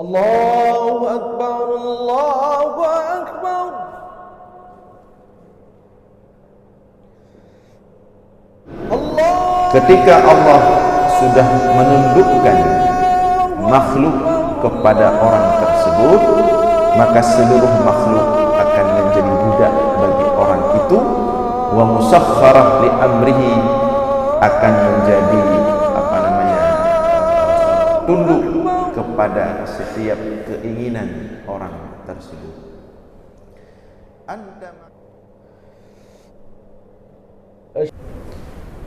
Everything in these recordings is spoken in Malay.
Allahu Akbar, Allahu Akbar. Ketika Allah sudah menundukkan makhluk kepada orang tersebut, maka seluruh makhluk akan menjadi budak bagi orang itu, wa musakhkharah li amrihi, akan menjadi tunduk kepada setiap keinginan orang tersebut.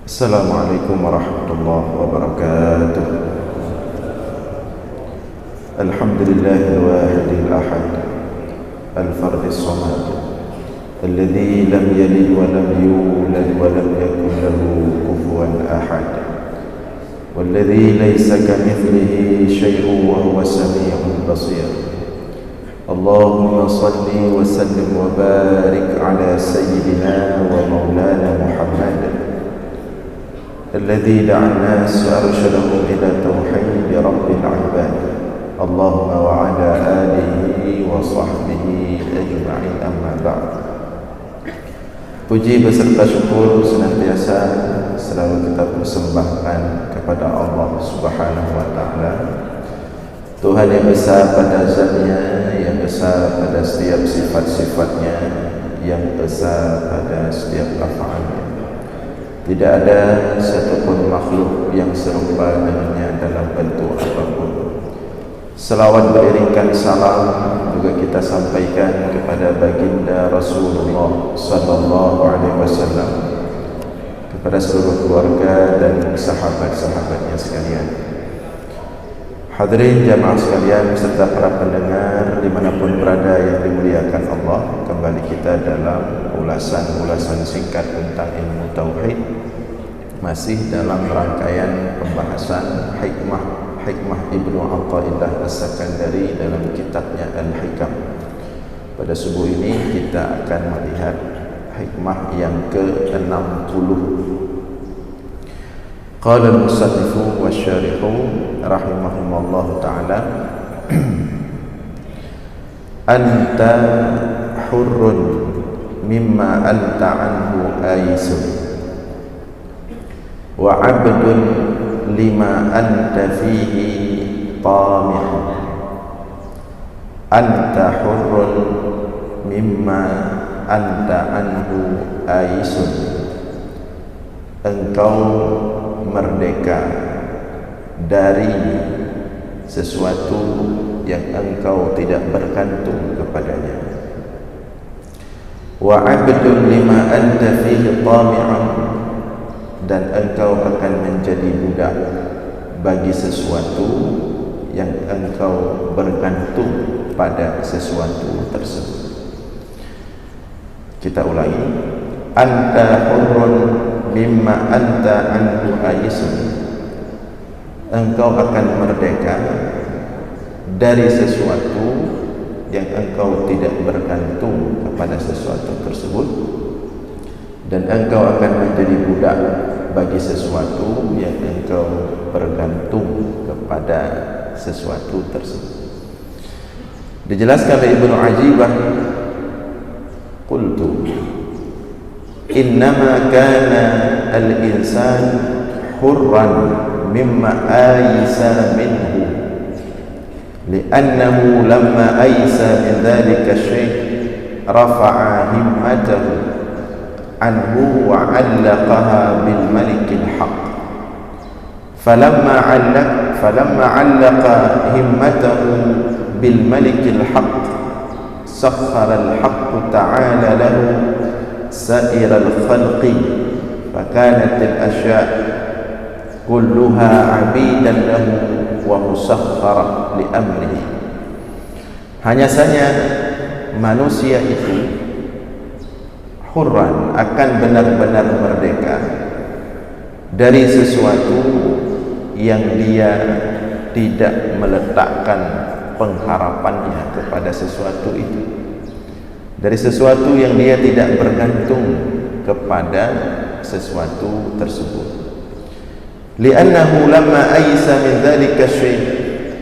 Assalamualaikum warahmatullahi wabarakatuh. Alhamdulillahil wahidil ahad, al-fardis samad, alladzi lam yalid wa lam yulad wa lam yakul lahu kufuwan ahad, والذي ليس كمثله شيء وهو السميع البصير. اللهم صل وسلم وبارك على سيدنا ومولانا محمد الذي دعا الناس وأرشدهم إلى توحيد رب العباد. اللهم وعلى آله وصحبه أجمعين. أما بعد. Puji beserta syukur senantiasa selalu kita persembahkan kepada Allah Subhanahu wa Ta'ala, Tuhan yang besar pada zatnya, yang besar pada setiap sifat-sifatnya, yang besar pada setiap af'alnya. Tidak ada satupun makhluk yang serupa dengannya dalam bentuk apapun. Selawat beriringkan salam juga kita sampaikan kepada baginda Rasulullah sallallahu alaihi wasallam, kepada seluruh keluarga dan sahabat-sahabatnya sekalian. Hadirin jamaah sekalian serta para pendengar dimanapun berada yang dimuliakan Allah, kembali kita dalam ulasan-ulasan singkat tentang ilmu tauhid, masih dalam rangkaian pembahasan hikmah Ibnu Athaillah As-Sakandari dalam kitabnya Al-Hikam. Pada subuh ini kita akan melihat hikmah yang ke-60. Qala al-musannifu wa syarihu rahimahumullah ta'ala, anta hurrun mimma anta anhu aisun, wa abdun lima anta fihi tami'un. Anta hurrun mimma anta anhu aisun, engkau merdeka dari sesuatu yang engkau tidak bergantung kepadanya. Wa abdun lima anta fihi tami'un, dan engkau akan menjadi budak bagi sesuatu yang engkau bergantung pada sesuatu tersebut. Kita ulangi. Anta hurrun mimma anta anhu aisun, engkau akan merdeka dari sesuatu yang engkau tidak bergantung kepada sesuatu tersebut, dan engkau akan menjadi budak bagi sesuatu yang engkau bergantung kepada sesuatu tersebut. Dijelaskan oleh Ibnu Ajibah, qultu innama kana al-insan hurran mimma aysa minhu, li'annahu lamma aysa min dhalika syai' rafa'a himmatahu anhu wa 'allaqaha bil malikil haqq, falamma 'allaqa himmatahu bil malikil haqq sakhkhara al haqq ta'ala lahu sa'ir al khalqi, fa kanat al asya' kulluha 'abidan lahu wa musakhkhara li amrihi. Hanya saja manusia itu hurran, akan benar-benar merdeka dari sesuatu yang dia tidak meletakkan pengharapannya kepada sesuatu itu, dari sesuatu yang dia tidak bergantung kepada sesuatu tersebut. Li'annahu lamma aysa min dhalika syai',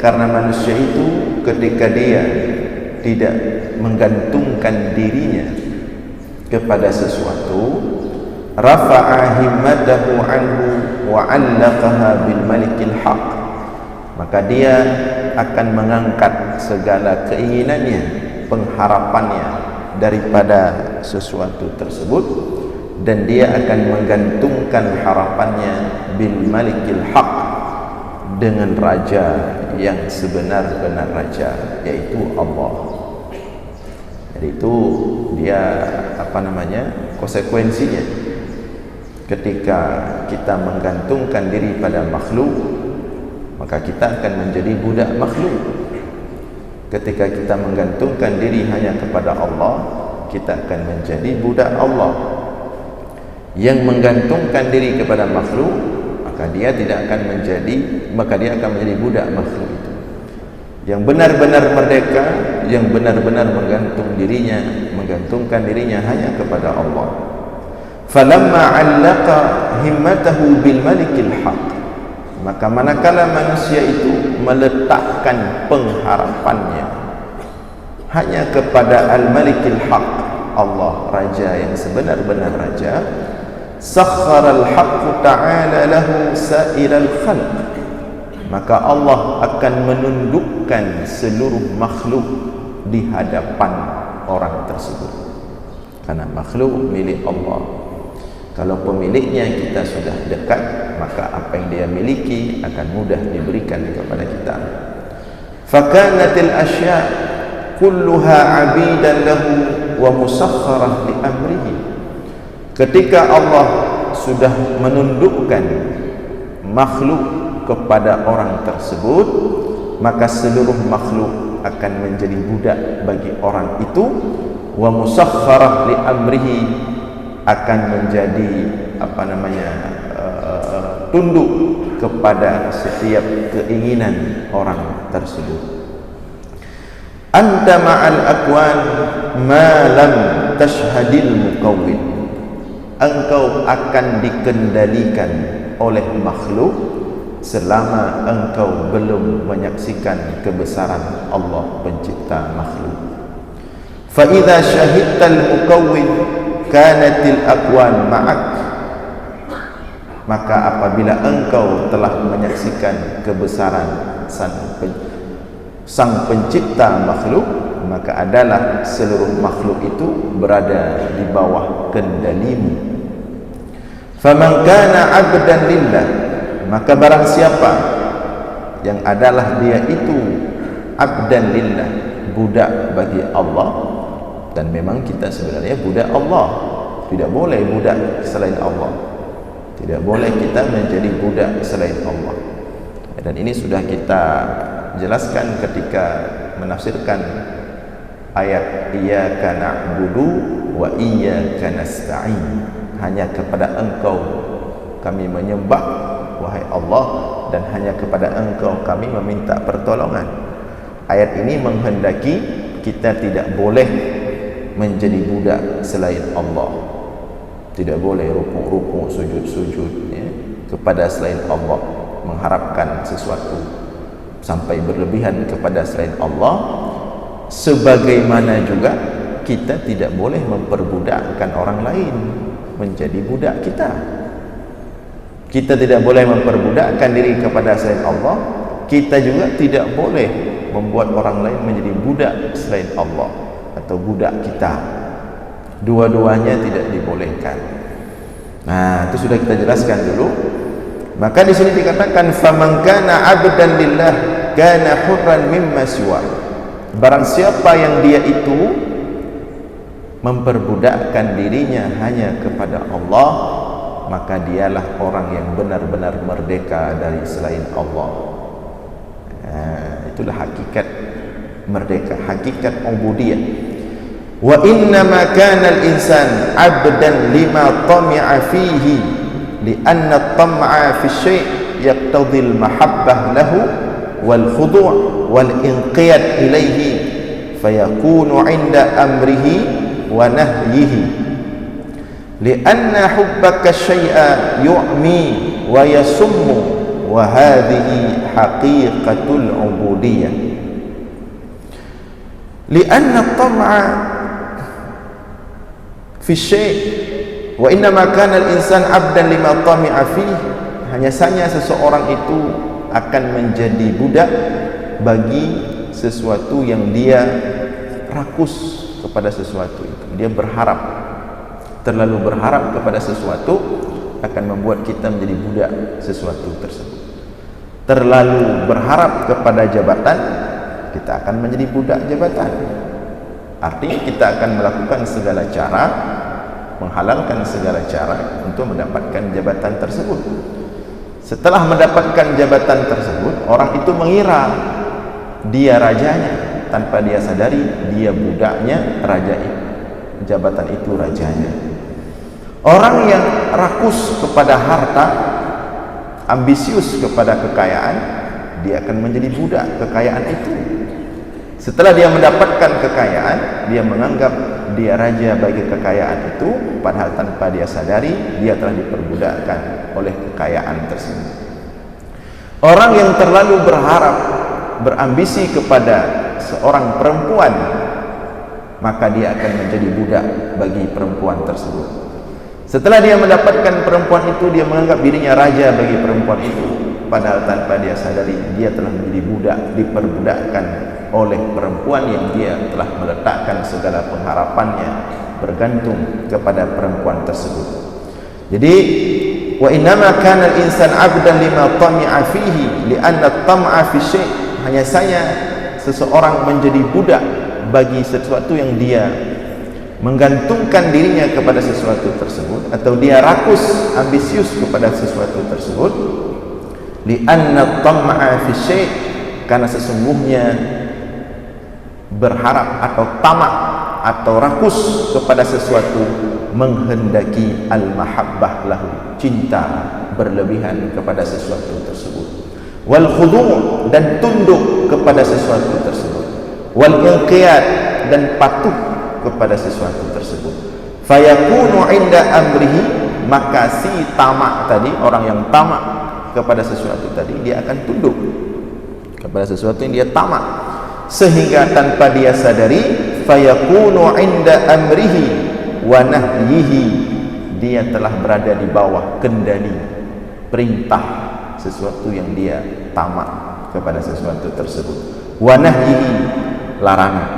Karena manusia itu ketika dia tidak menggantungkan dirinya kepada sesuatu, rafa'a himmatahu anhu wa 'allaqaha bil malikil haq, maka dia akan mengangkat segala keinginannya, pengharapannya daripada sesuatu tersebut, dan dia akan menggantungkan harapannya bil malikil haq, dengan raja yang sebenar-benar raja, yaitu Allah. Jadi itu dia konsekuensinya ketika kita menggantungkan diri pada makhluk, maka kita akan menjadi budak makhluk. Ketika kita menggantungkan diri hanya kepada Allah, kita akan menjadi budak Allah. Yang menggantungkan diri kepada makhluk, maka dia akan menjadi budak makhluk itu. Yang benar-benar merdeka, yang benar-benar menggantungkan dirinya hanya kepada Allah. Falamma 'allaqa himmatahu bil malikil haq, maka manakala manusia itu meletakkan pengharapannya hanya kepada al-malikil haq, Allah, raja yang sebenar-benar raja, sakharal haqqu ta'ala lahu sa'iral khalq, maka Allah akan menundukkan seluruh makhluk di hadapan orang tersebut. Karena makhluk milik Allah. Kalau pemiliknya kita sudah dekat, maka apa yang dia miliki akan mudah diberikan kepada kita. Fakanatil asya kulluha 'abidan lahu wa musakhkharah li amrihi. Ketika Allah sudah menundukkan makhluk kepada orang tersebut, maka seluruh makhluk akan menjadi budak bagi orang itu, wa musakhkharah li amrihi, akan menjadi tunduk kepada setiap keinginan orang tersebut. Anta ma'al akwan ma lam tashhadil muqawwin, engkau akan dikendalikan oleh makhluk selama engkau belum menyaksikan kebesaran Allah pencipta makhluk. Fa idza syahidtal muqawwin kanatil akwan ma'ak, maka apabila engkau telah menyaksikan kebesaran sang pencipta makhluk, maka adalah seluruh makhluk itu berada di bawah kendalimu. Faman kana 'abdan lillah, maka barang siapa yang adalah dia itu abdan lillah, budak bagi Allah, dan memang kita sebenarnya budak Allah, tidak boleh budak selain Allah, tidak boleh kita menjadi budak selain Allah. Dan ini sudah kita jelaskan ketika menafsirkan ayat iyyaka na'budu wa iyyaka nasta'in, hanya kepada engkau kami menyembah wahai Allah, dan hanya kepada engkau kami meminta pertolongan. Ayat ini menghendaki kita tidak boleh menjadi budak selain Allah, tidak boleh rukuk-rukuk, sujud-sujud kepada selain Allah, mengharapkan sesuatu sampai berlebihan kepada selain Allah. Sebagaimana juga kita tidak boleh memperbudakkan orang lain menjadi budak kita. Kita tidak boleh memperbudakkan diri kepada selain Allah, kita juga tidak boleh membuat orang lain menjadi budak selain Allah atau budak kita. Dua-duanya tidak dibolehkan. Nah, itu sudah kita jelaskan dulu. Maka di sini dikatakan faman kana 'abdan lillah kana hurran mimma siwa. Barang siapa yang dia itu memperbudakkan dirinya hanya kepada Allah, maka dialah orang yang benar-benar merdeka dari selain Allah. Itulah hakikat merdeka, hakikat ubudiyah. Wa innama kana al-insan 'abdan lima tami'a fihi, li'anna at-tam'a fi syai' yaqtadhi al-mahabbah lahu wal khudu' wal inqiyad ilayhi, fayakunu 'inda amrihi wa nahyihi. Lianna hubbaka syai'a yu'mi wa yasummu wa hadhihi haqiqatul ubudiyah. Lianna at-tam'a fi syai' wa innama kana al-insan 'abdan lima tami'a fihi. Hanya saja seseorang itu akan menjadi budak bagi sesuatu yang dia rakus kepada sesuatu itu. Dia berharap, terlalu berharap kepada sesuatu akan membuat kita menjadi budak sesuatu tersebut. Terlalu berharap kepada jabatan, kita akan menjadi budak jabatan. Artinya kita akan melakukan segala cara, menghalalkan segala cara untuk mendapatkan jabatan tersebut. Setelah mendapatkan jabatan tersebut, orang itu mengira dia rajanya, tanpa dia sadari dia budaknya raja itu. Jabatan itu rajanya. Orang yang rakus kepada harta, ambisius kepada kekayaan, dia akan menjadi budak kekayaan itu. Setelah dia mendapatkan kekayaan, dia menganggap dia raja bagi kekayaan itu, padahal tanpa dia sadari dia telah diperbudakkan oleh kekayaan tersebut. Orang yang terlalu berharap, berambisi kepada seorang perempuan, maka dia akan menjadi budak bagi perempuan tersebut. Setelah dia mendapatkan perempuan itu, dia menganggap dirinya raja bagi perempuan itu, padahal tanpa dia sadari dia telah menjadi budak, diperbudakkan oleh perempuan yang dia telah meletakkan segala pengharapannya bergantung kepada perempuan tersebut. Jadi wa innama kana al-insan 'abdan lima tami'a fihi li'anna at-tam'a fi syai'. Hanya saja seseorang menjadi budak bagi sesuatu yang dia menggantungkan dirinya kepada sesuatu tersebut, atau dia rakus, ambisius kepada sesuatu tersebut. Li'anna at-tam'a fi syai', karena sesungguhnya berharap atau tamak atau rakus kepada sesuatu menghendaki al-mahabbah lahu, cinta berlebihan kepada sesuatu tersebut, wal khudu' dan tunduk kepada sesuatu tersebut, wal inqiyad dan patuh kepada sesuatu tersebut. Fayakunu 'inda amrihi, maka si tamak tadi, orang yang tamak kepada sesuatu tadi, dia akan tunduk kepada sesuatu yang dia tamak, sehingga tanpa dia sadari fayakunu 'inda amrihi wa nahyihi, dia telah berada di bawah kendali perintah sesuatu yang dia tamak kepada sesuatu tersebut, wa nahyihi, larangan.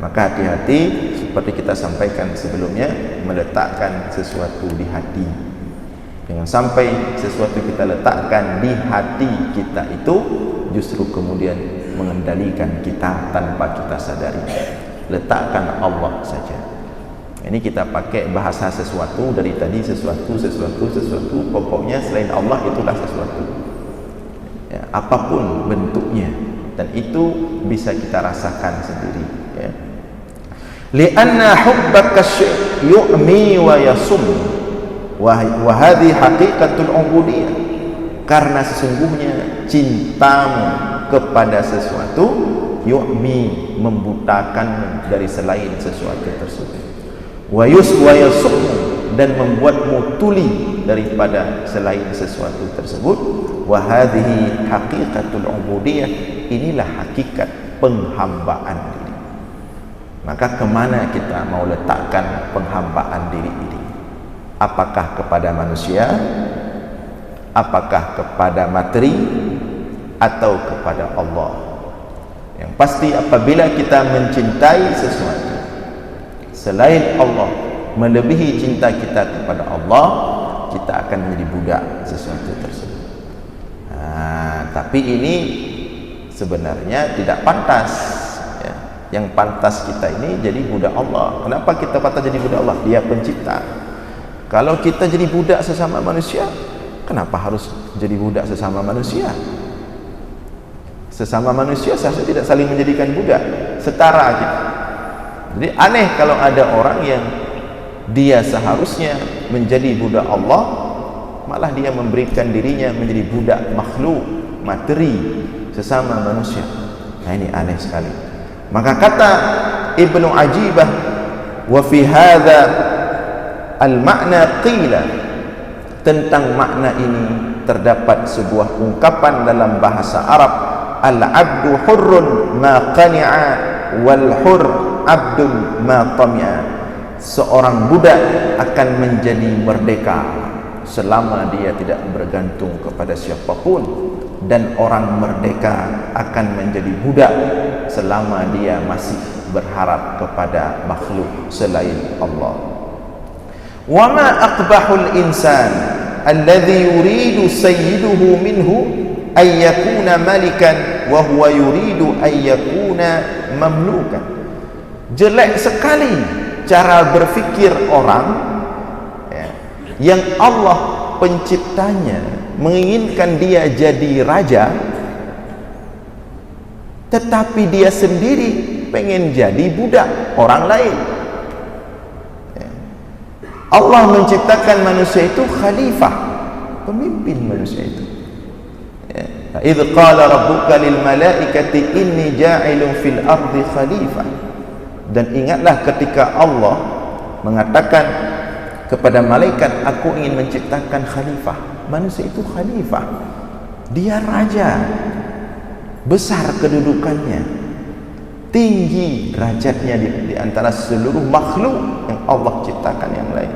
Maka hati-hati, seperti kita sampaikan sebelumnya, meletakkan sesuatu di hati. Jangan sampai sesuatu kita letakkan di hati kita itu justru kemudian mengendalikan kita tanpa kita sadari. Letakkan Allah saja. Ini kita pakai bahasa sesuatu dari tadi, sesuatu, pokoknya selain Allah itulah sesuatu. Ya, apapun bentuknya, dan itu bisa kita rasakan sendiri. Ya. Lianna hubbaka syai' yu'mi wa yasum wa hadhihi haqiqatul ubudiyah. Karena sesungguhnya cintamu kepada sesuatu yu'mi, membutakan dari selain sesuatu tersebut, wa yasum, dan membuatmu tuli daripada selain sesuatu tersebut. Wa hadhihi haqiqatul ubudiyah, inilah hakikat penghambaan diri. Maka kemana kita mau letakkan penghambaan diri ini? Apakah kepada manusia, apakah kepada materi, atau kepada Allah? Yang pasti apabila kita mencintai sesuatu selain Allah, melebihi cinta kita kepada Allah, kita akan menjadi budak sesuatu tersebut. Tapi ini sebenarnya tidak pantas. Ya. Yang pantas kita ini jadi budak Allah. Kenapa kita pantas jadi budak Allah? Dia pencipta. Kalau kita jadi budak sesama manusia, kenapa harus jadi budak sesama manusia? Sesama manusia seharusnya tidak saling menjadikan budak, setara kita. Jadi aneh kalau ada orang yang dia seharusnya menjadi budak Allah, malah dia memberikan dirinya menjadi budak makhluk, materi, sesama manusia. Nah, ini aneh sekali. Maka kata Ibnu Ajibah, wa fi hadza al-ma'na qila, tentang makna ini terdapat sebuah ungkapan dalam bahasa Arab, al-abdu hurrun ma qani'a wal hur abdun ma tami'a. Seorang budak akan menjadi merdeka selama dia tidak bergantung kepada siapapun, dan orang merdeka akan menjadi budak selama dia masih berharap kepada makhluk selain Allah. Wa ma aqbahul insan alladhi yuridu sayyiduhu minhu ay yakuna malikan wa huwa yuridu ay yakuna mamlukan. Jelek sekali cara berfikir orang yang Allah penciptanya menginginkan dia jadi raja, tetapi dia sendiri pengen jadi budak orang lain. Allah menciptakan manusia itu khalifah, pemimpin manusia itu. Idz qala rabbuka lil malaikati inni ja'ilun fil ardi khalifah. Dan ingatlah ketika Allah mengatakan kepada malaikat, aku ingin menciptakan khalifah. Manusia itu khalifah, dia raja, besar kedudukannya, tinggi derajatnya di antara seluruh makhluk yang Allah ciptakan yang lain.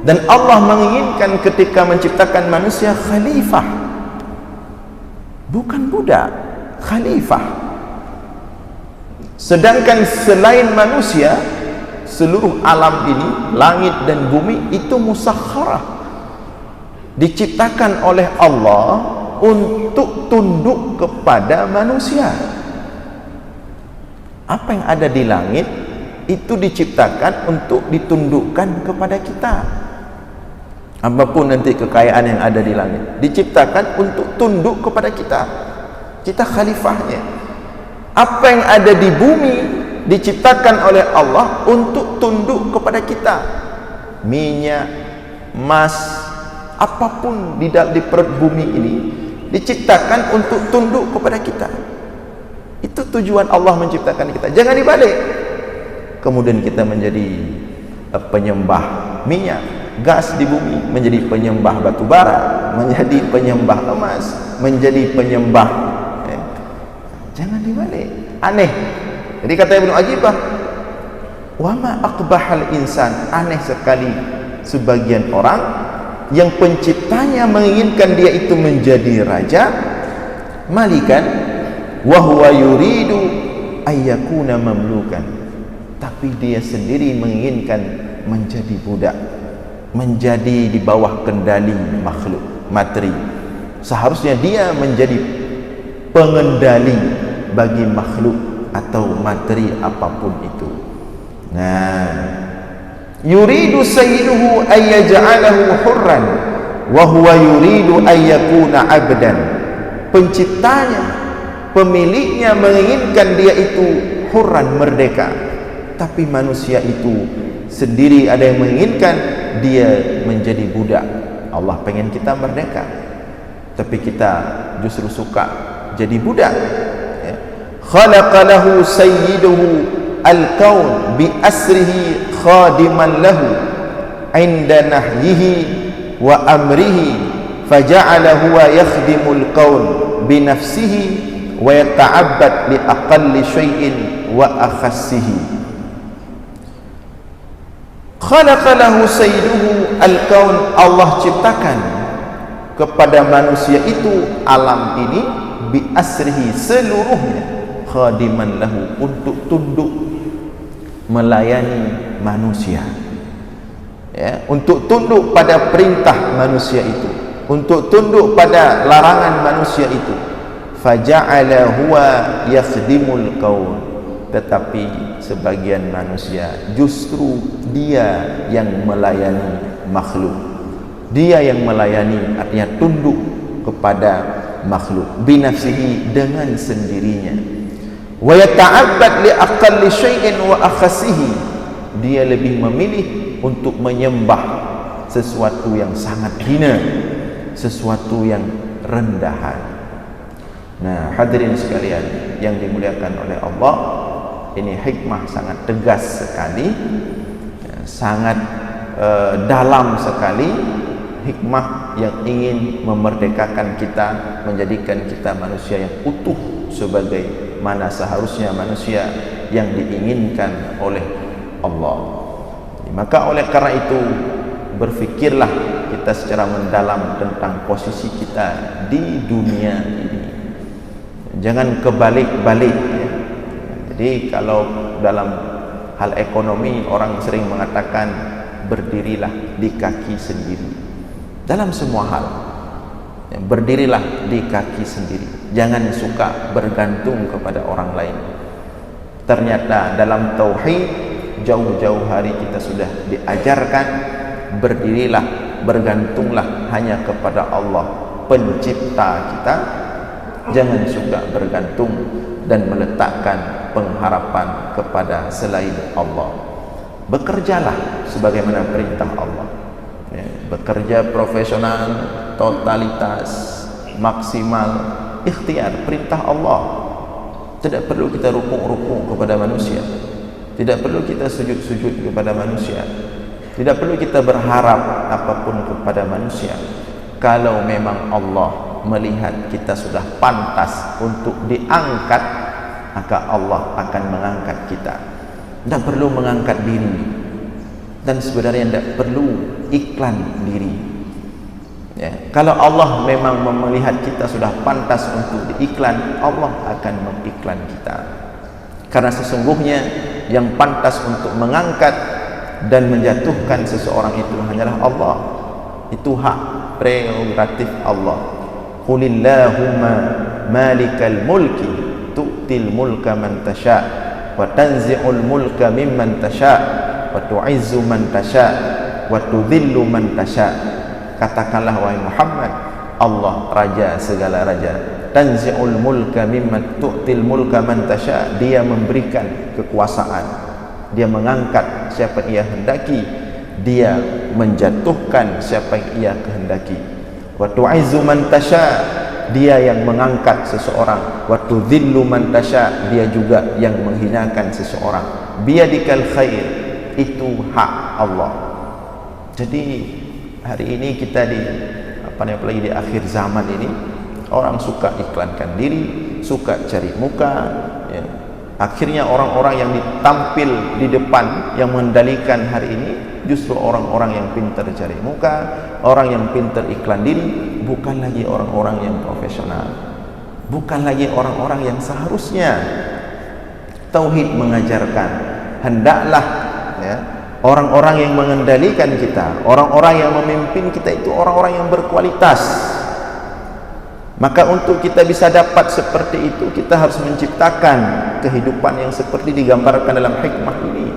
Dan Allah menginginkan ketika menciptakan manusia khalifah, bukan budak, khalifah. Sedangkan selain manusia, seluruh alam ini, langit dan bumi itu musakharah, diciptakan oleh Allah untuk tunduk kepada manusia. Apa yang ada di langit itu diciptakan untuk ditundukkan kepada kita. Apapun nanti kekayaan yang ada di langit diciptakan untuk tunduk kepada kita. Kita khalifahnya. Apa yang ada di bumi diciptakan oleh Allah untuk tunduk kepada kita. Minyak, emas, apapun di perut bumi ini diciptakan untuk tunduk kepada kita. Itu tujuan Allah menciptakan kita. Jangan dibalik. Kemudian kita menjadi penyembah minyak, gas di bumi, menjadi penyembah batu bara, menjadi penyembah emas, menjadi penyembah. Jangan dibalik. Aneh. Jadi kata Ibnu Ajibah, wa ma aqbahal insan, aneh sekali sebagian orang yang penciptanya menginginkan dia itu menjadi raja, malikan, wa huwa yuridu ayyakuna mamlukan, tapi dia sendiri menginginkan menjadi budak, menjadi di bawah kendali makhluk materi. Seharusnya dia menjadi pengendali bagi makhluk atau materi apapun itu. Nah, yuridu sayyiduhu ayyaj'alahu hurran wa huwa yuridu ayyakuna 'abdan. Penciptanya, pemiliknya menginginkan dia itu hurran, merdeka, tapi manusia itu sendiri ada yang menginginkan dia menjadi budak. Allah pengen kita merdeka, tapi kita justru suka jadi budak. Khalaqa lahu sayyiduhu al-kaun bi asrihi khadiman lahu inda nahyihi wa amrihi faja'ala huwa yakhdimul kaun bi nafsihi wa yata'abbad li aqalli syai'in wa akhassihi. Khalaqa lahu sayyiduhu al-kaun, Allah ciptakan kepada manusia itu alam ini bi asrihi, seluruhnya, khadiman lahu, untuk tunduk melayani manusia, ya, untuk tunduk pada perintah manusia itu, untuk tunduk pada larangan manusia itu. Faja'ala huwa yakhdimul kaun, tetapi sebagian manusia justru dia yang melayani makhluk, dia yang melayani, artinya tunduk kepada makhluk, binafsihi, dengan sendirinya. Wa yata'abbad li aqalli syai'in wa akhassihi, dia lebih memilih untuk menyembah sesuatu yang sangat hina, sesuatu yang rendahan. Nah, hadirin sekalian yang dimuliakan oleh Allah, ini hikmah sangat tegas sekali, sangat dalam sekali hikmah yang ingin memerdekakan kita, menjadikan kita manusia yang utuh sebagai mana seharusnya manusia yang diinginkan oleh Allah. Maka oleh karena itu, berfikirlah kita secara mendalam tentang posisi kita di dunia ini. Jangan kebalik-balik ya. Jadi kalau dalam hal ekonomi orang sering mengatakan berdirilah di kaki sendiri. Dalam semua hal ya, berdirilah di kaki sendiri. Jangan suka bergantung kepada orang lain. Ternyata dalam tauhid jauh-jauh hari kita sudah diajarkan berdirilah, bergantunglah hanya kepada Allah pencipta kita. Jangan suka bergantung dan meletakkan pengharapan kepada selain Allah. Bekerjalah sebagaimana perintah Allah ya, bekerja profesional, totalitas, maksimal, ikhtiar, perintah Allah. Tidak perlu kita rukuk-rukuk kepada manusia, tidak perlu kita sujud-sujud kepada manusia, tidak perlu kita berharap apapun kepada manusia. Kalau memang Allah melihat kita sudah pantas untuk diangkat, maka Allah akan mengangkat kita. Tidak perlu mengangkat diri, dan sebenarnya tidak perlu iklan diri ya. Kalau Allah memang melihat kita sudah pantas untuk diiklan, Allah akan mengiklan kita. Karena sesungguhnya yang pantas untuk mengangkat dan menjatuhkan seseorang itu hanyalah Allah. Itu hak prerogatif Allah. Qulillahumma malikal mulki tu'til mulka man tasha wa tanzi'ul mulka mimman tasha wa tu'izzu man tasha wa tudhillu man tasha. Katakanlah wahai Muhammad, Allah raja segala raja. Tanzi'ul mulka mimman tu'til mulka man tasha. Dia memberikan kekuasaan, dia mengangkat siapa ia hendaki, dia menjatuhkan siapa yang ia kehendaki. Wa tu'izzu man tasha, dia yang mengangkat seseorang. Wa tudhillu man tasha, dia juga yang menghinakan seseorang. Biyadikal khair, itu hak Allah. Jadi hari ini kita apalagi di akhir zaman ini, orang suka iklankan diri, suka cari muka ya. Akhirnya orang-orang yang ditampil di depan yang mengendalikan hari ini justru orang-orang yang pintar cari muka, orang yang pintar iklan diri, bukan lagi orang-orang yang profesional, bukan lagi orang-orang yang seharusnya. Tauhid mengajarkan hendaklah ya, orang-orang yang mengendalikan kita, orang-orang yang memimpin kita itu orang-orang yang berkualitas. Maka untuk kita bisa dapat seperti itu, kita harus menciptakan kehidupan yang seperti digambarkan dalam hikmah ini.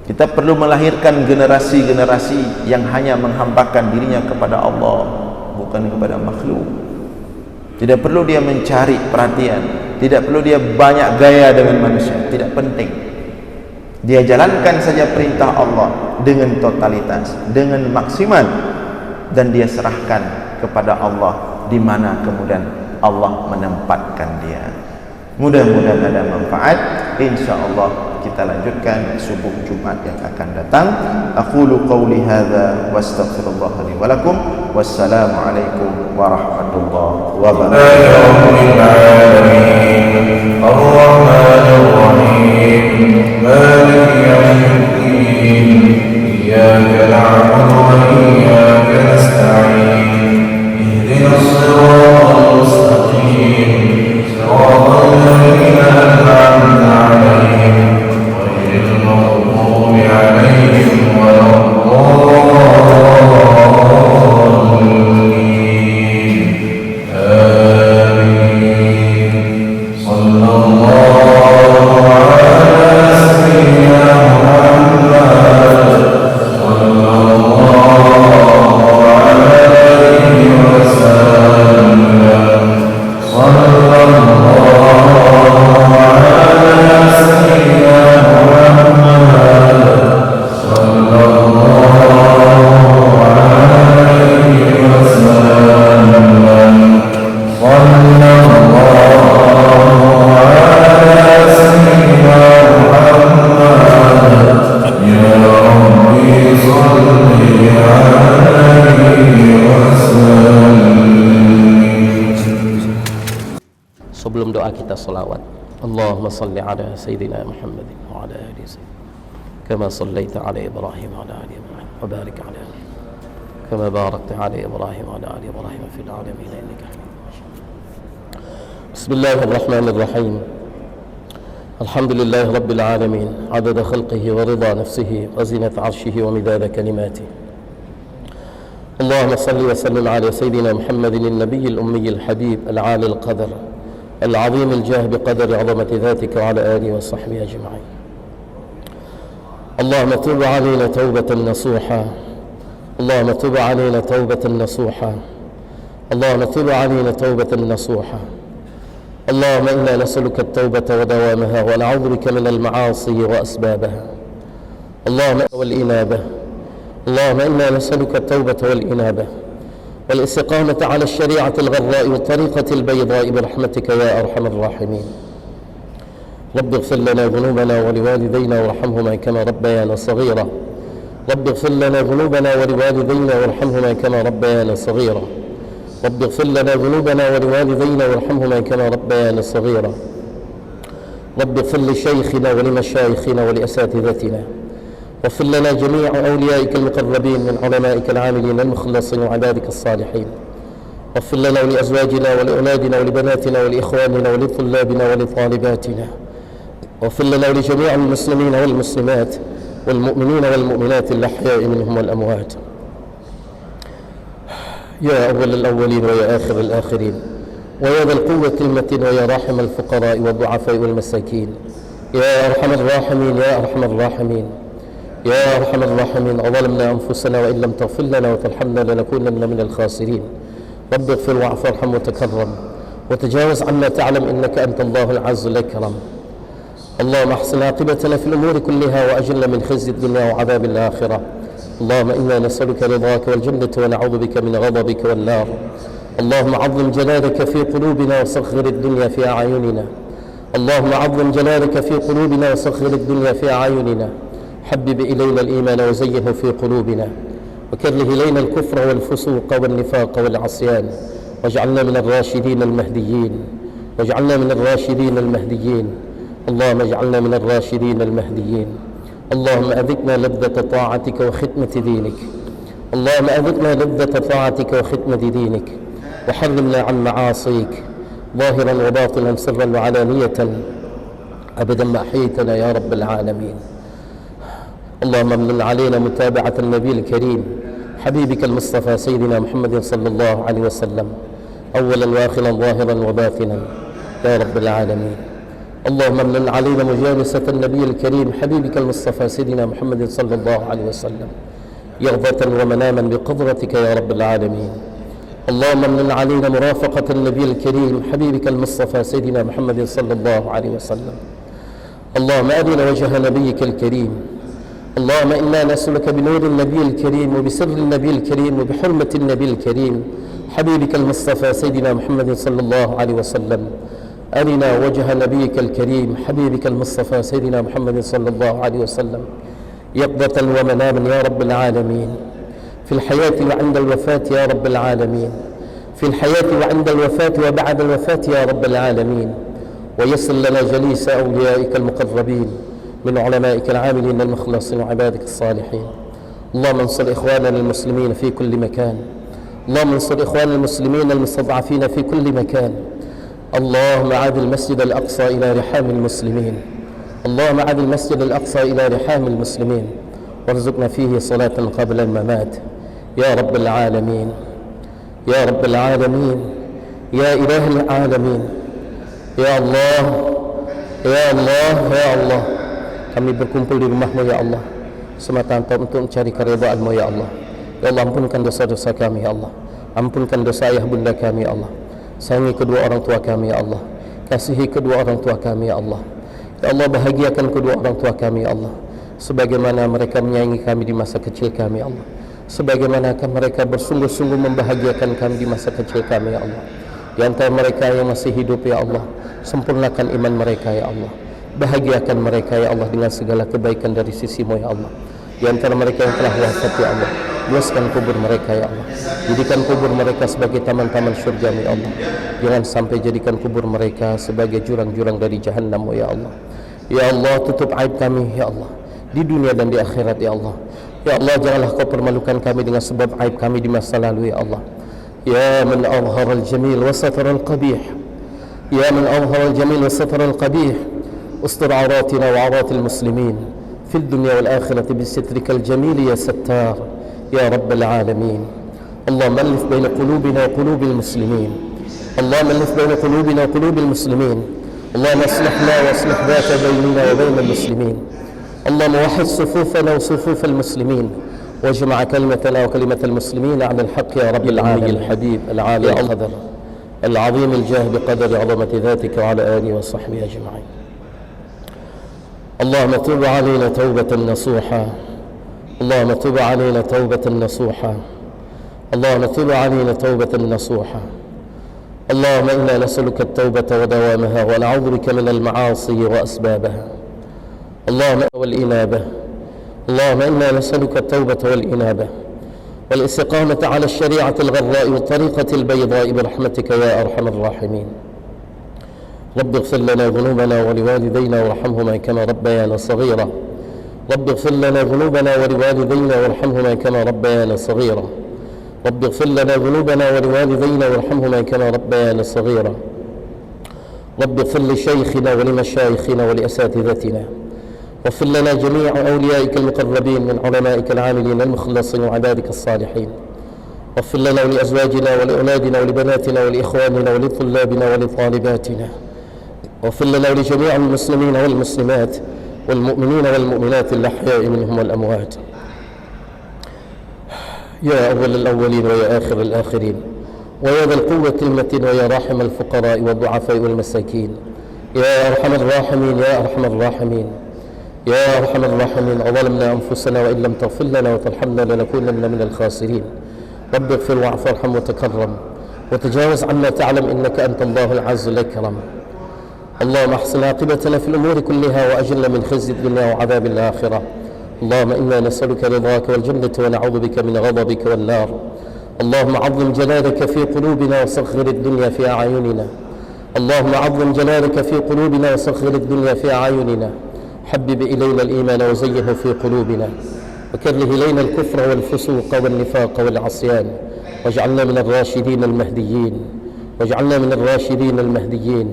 Kita perlu melahirkan generasi-generasi yang hanya menghambakan dirinya kepada Allah, bukan kepada makhluk. Tidak perlu dia mencari perhatian, tidak perlu dia banyak gaya dengan manusia, tidak penting. Dia jalankan saja perintah Allah dengan totalitas, dengan maksimal, dan dia serahkan kepada Allah di mana kemudian Allah menempatkan dia. Mudah-mudahan ada manfaat. InsyaAllah kita lanjutkan subuh Jumat yang akan datang. Aqulu qawli hadza wa astaghfirullah li wa lakum. Wassalamu alaikum warahmatullahi wabarakatuh. الصلوات. اللهم صل على سيدنا محمد وعلى آل سيدنا كما صليت على إبراهيم وعلى آل إبراهيم وبارك على آله كما باركت على إبراهيم وعلى آل إبراهيم في العالمين إنك حميد مجيد. بسم الله الرحمن الرحيم. الحمد لله رب العالمين عدد خلقه ورضا نفسه وزنة عرشه ومداد كلماته. اللهم صل وسلم على سيدنا محمد النبي الأمي الحبيب العالي القدر العظيم الجاه بقدر عظمة ذاتك وعلى آله وصحبه أجمعين. اللهم تب علينا توبة نصوحا. اللهم تب علينا توبة نصوحا. اللهم تب علينا توبة نصوحا. اللهم إنا نسألك التوبة ودوامها ونعوذ بك من المعاصي وأسبابها. اللهم والإنابة. اللهم إنا نسألك التوبة والإنابة والاستقامة على الشريعة الغراء والطريقة البيضاء برحمتك يا أرحم الراحمين. رب اغفر لنا ذنوبنا ولوالدينا وارحمهما كما ربيانا صغيرا. رب اغفر لنا ذنوبنا ولوالدينا وارحمهما كما ربيانا صغيرا. رب اغفر لنا ذنوبنا ولوالدينا وارحمهما كما ربيانا صغيرا. رب اغفر لشيخنا ولمشايخنا ولأساتذتنا. واغفر لنا جميع أوليائك المقربين من علمائك العاملين المخلصين وعبادك الصالحين. واغفر لنا ولأزواجنا ولأولادنا ولبناتنا ولإخواننا ولطلابنا ولطالباتنا. واغفر لنا ولجميع المسلمين والمسلمات والمؤمنين والمؤمنات الأحياء منهم والأموات. يا أول الأولين ويا آخر الآخرين ويا ذا القوة المتين ويا راحم الفقراء والضعفاء والمساكين يا أرحم الراحمين يا أرحم الراحمين يا أرحم الراحمين. أظلمنا أنفسنا وإن لم تغفر لنا وترحمنا لنكونن من الخاسرين. رب اغفر واعف وارحم وتكرم وتجاوز عما تعلم إنك أنت الله العز الأكرم. اللهم احسن عاقبتنا في الأمور كلها وأجلنا من خزي الدنيا وعذاب الآخرة. اللهم إنا نسألك رضاك والجنة ونعوذ بك من غضبك والنار. اللهم عظم جلالك في قلوبنا وصغر الدنيا في أعيننا. اللهم عظم جلالك في قلوبنا وصغر الدنيا في أعيننا. حبب إلينا الإيمان وزينه في قلوبنا وكره إلينا الكفر والفسوق والنفاق والعصيان واجعلنا من الراشدين المهديين. واجعلنا من الراشدين المهديين. اللهم اجعلنا من الراشدين المهديين. اللهم أذقنا لذة طاعتك وختمة دينك. اللهم أذقنا لذة طاعتك وختمة دينك وحرمنا عن معاصيك ظاهرا وباطنا سرا وعلانية أبدا ما أحييتنا يا رب العالمين. اللهم امن علينا متابعة النبي الكريم حبيبك المصطفى سيدنا محمد صلى الله عليه وسلم أولا وآخرا ظاهرا وباطنا يا رب العالمين. اللهم امن علينا مجالسة النبي الكريم حبيبك المصطفى سيدنا محمد صلى الله عليه وسلم يغضة ومناما بقدرتك يا رب العالمين. اللهم امن علينا مرافقة النبي الكريم حبيبك المصطفى سيدنا محمد صلى الله عليه وسلم. اللهم أرنا وجه نبيك الكريم. اللهم إنا نسألك بنور النبي الكريم وبسر النبي الكريم وبحرمة النبي الكريم حبيبك المصطفى سيدنا محمد صلى الله عليه وسلم. أرنا وجه نبيك الكريم حبيبك المصطفى سيدنا محمد صلى الله عليه وسلم يقظة ومناما يا رب العالمين. في الحياة وعند الوفاة يا رب العالمين. في الحياة وعند الوفاة وبعد الوفاة يا رب العالمين. ويسر لنا جليس أوليائك المقربين من علمائك العاملين المخلصين وعبادك الصالحين. اللهم انصر إخواننا المسلمين في كل مكان. اللهم انصر إخواننا المسلمين المستضعفين في كل مكان. اللهم عاد المسجد الأقصى إلى رحام المسلمين. اللهم عاد المسجد الأقصى إلى رحام المسلمين وارزقنا فيه صلاة قبل الممات يا رب العالمين. يا رب العالمين يا إله العالمين. يا الله يا الله يا الله kami berkumpul di rumah-Mu ya Allah semata-mata untuk mencari keridhaan-Mu ya Allah. Ya Allah, ampunkan dosa-dosa kami ya Allah. Ampunkan dosa ayah bunda kami ya Allah. Sayangi kedua orang tua kami ya Allah. Kasihi kedua orang tua kami ya Allah. Ya Allah, bahagiakan kedua orang tua kami ya Allah sebagaimana mereka menyayangi kami di masa kecil kami ya Allah. Sebagaimana mereka bersungguh-sungguh membahagiakan kami di masa kecil kami ya Allah. Di antara mereka yang masih hidup ya Allah, sempurnakan iman mereka ya Allah. Bahagiakan mereka ya Allah dengan segala kebaikan dari sisi-Mu ya Allah. Di antara mereka yang telah wafat ya Allah, luaskan kubur mereka ya Allah. Jadikan kubur mereka sebagai taman-taman syurga ya Allah. Jangan sampai jadikan kubur mereka sebagai jurang-jurang dari jahannam ya Allah. Ya Allah, tutup aib kami ya Allah, di dunia dan di akhirat ya Allah. Ya Allah, janganlah kau permalukan kami dengan sebab aib kami di masa lalu ya Allah. Ya man azhara al-jamil wa satara al-qabih, ya man azhara al-jamil wa satara al-qabih, ustur awratina wa awrat al-muslimin fi dunya wal akhirati bi sitrika al-jamil ya sattar ya rabbal alamin. اللهم ألف بين قلوبنا وقلوب المسلمين، اللهم ألف بين قلوبنا وقلوب المسلمين، اللهم اصلحنا واصلح ذات بيننا وبين المسلمين، اللهم وحد صفوفنا وصفوف المسلمين، واجمع كلمتنا وكلمة المسلمين على الحق يا رب العالمين الحبيب العالي القدر العظيم الجاه بقدر عظمة ذاتك وعلى آله وصحبه أجمعين. اللهم تب علينا توبة نصوحا، اللهم تب علينا توبة نصوحا، اللهم تب علينا توبة نصوحا. اللهم إنا نسألك التوبة ودوامها ونعوذ بك من المعاصي وأسبابها. اللهم والإنابة، اللهم إنا نسألك التوبة والإنابة والاستقامة على الشريعة الغراء والطريقة البيضاء برحمتك يا أرحم الراحمين. رب اغفر لنا ذنوبنا ولوالدينا وارحمهما كما ربيانا صغيرا. رب اغفر لنا ذنوبنا ولوالدينا وارحمهما كما ربيانا صغيرا. رب اغفر لنا ذنوبنا ولوالدينا وارحمهما كما ربيانا صغيرا. رب اغفر لشيخنا ولمشايخنا ولأساتذتنا، واغفر لنا جميع أوليائك المقربين من علمائك العاملين المخلصين وعبادك الصالحين. واغفر لنا ولأزواجنا ولأولادنا ولبناتنا ولإخواننا ولطلابنا ولطالباتنا. واغفر لنا ولجميع المسلمين والمسلمات والمؤمنين والمؤمنات الأحياء منهم والأموات. يا أول الأولين ويا آخر الآخرين ويا ذا القوة المتين ويا راحم الفقراء والضعفاء والمساكين، يا أرحم الراحمين يا أرحم الراحمين يا أرحم الراحمين. أظلمنا أنفسنا وإن لم تغفر لنا وترحمنا لنكونن من الخاسرين. رب اغفر واعف وارحم وتكرم وتجاوز عما تعلم إنك أنت الله العز الأكرم. اللهم احسن عاقبتنا في الأمور كلها وأجلنا من خزي الدنيا وعذاب الآخرة. اللهم إنا نسألك رضاك والجنة ونعوذ بك من غضبك والنار. اللهم عظم جلالك في قلوبنا وصغر الدنيا في أعيننا. اللهم عظم جلالك في قلوبنا وصغر الدنيا في أعيننا. حبب إلينا الإيمان وزينه في قلوبنا، وكره إلينا الكفر والفسوق والنفاق والعصيان، واجعلنا من الراشدين المهديين، واجعلنا من الراشدين المهديين.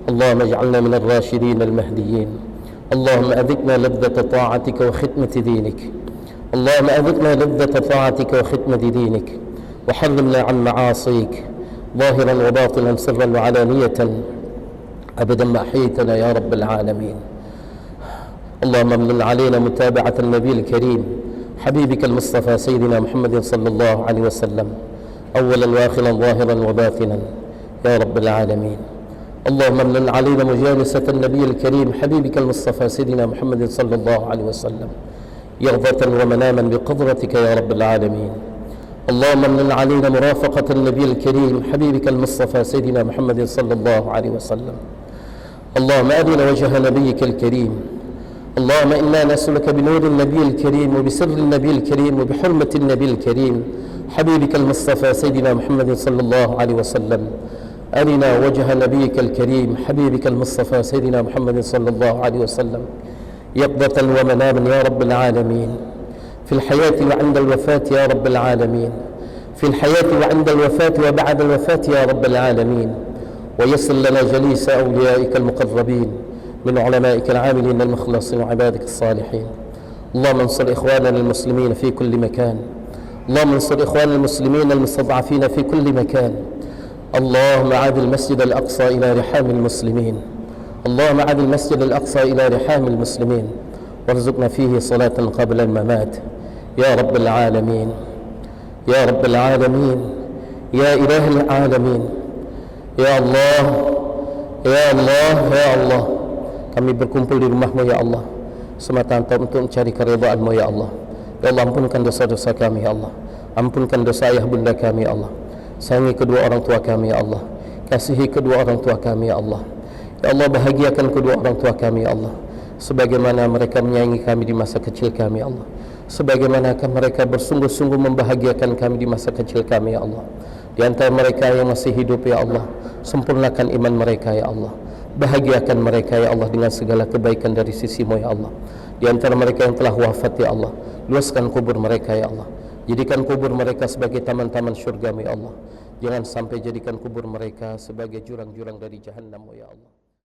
اللهم اجعلنا من الراشدين المهديين. اللهم أذقنا لذة طاعتك وختمة دينك، اللهم أذقنا لذة طاعتك وختمة دينك، وحرمنا عن معاصيك ظاهرا وباطنا سرا وعلانية أبدا ما أحييتنا يا رب العالمين. اللهم امن علينا متابعة النبي الكريم حبيبك المصطفى سيدنا محمد صلى الله عليه وسلم أولا وآخرا ظاهرا وباطنا يا رب العالمين. اللهم امن علينا مجالسة النبي الكريم حبيبك المصطفى سيدنا محمد صلى الله عليه وسلم يغضة ومناما بقدرتك يا رب العالمين. اللهم امن علينا مرافقة النبي الكريم حبيبك المصطفى سيدنا محمد صلى الله عليه وسلم. اللهم أرنا وجه نبيك الكريم. اللهم إنا نسألك بنور النبي الكريم وبسر النبي الكريم وبحرمة النبي الكريم حبيبك المصطفى سيدنا محمد صلى الله عليه وسلم. أرنا وجه نبيك الكريم حبيبك المصطفى سيدنا محمد صلى الله عليه وسلم يقظة ومناما يا رب العالمين، في الحياة وعند الوفاة يا رب العالمين، في الحياة وعند الوفاة وبعد الوفاة يا رب العالمين. ويسر لنا جليس أوليائك المقربين من علمائك العاملين المخلصين وعبادك الصالحين. اللهم انصر إخواننا المسلمين في كل مكان، اللهم انصر إخواننا المسلمين المستضعفين في كل مكان. اللهم عاد المسجد الأقصى إلى رحام المسلمين، اللهم عاد المسجد الأقصى إلى رحام المسلمين، وارزقنا فيه صلاة قبل الممات يا رب العالمين يا رب العالمين يا إله العالمين. Ya Allah, ya Allah, ya Allah, kami berkumpul di rumah-Mu ya Allah semata-mata untuk mencari keridhaan-Mu ya Allah. Ya Allah, ampunkan dosa-dosa kami ya Allah, ampunkan dosa ayah bunda kami ya Allah, sayangi kedua orang tua kami ya Allah, kasihi kedua orang tua kami ya Allah. Ya Allah, bahagiakan kedua orang tua kami ya Allah sebagaimana mereka menyayangi kami di masa kecil kami ya Allah, sebagaimanakah mereka bersungguh-sungguh membahagiakan kami di masa kecil kami, ya Allah. Di antara mereka yang masih hidup, ya Allah, sempurnakan iman mereka, ya Allah. Bahagiakan mereka, ya Allah, dengan segala kebaikan dari sisi-Mu, ya Allah. Di antara mereka yang telah wafat, ya Allah, luaskan kubur mereka, ya Allah. Jadikan kubur mereka sebagai taman-taman syurga-Mu, ya Allah. Jangan sampai jadikan kubur mereka sebagai jurang-jurang dari jahannam-Mu, ya Allah.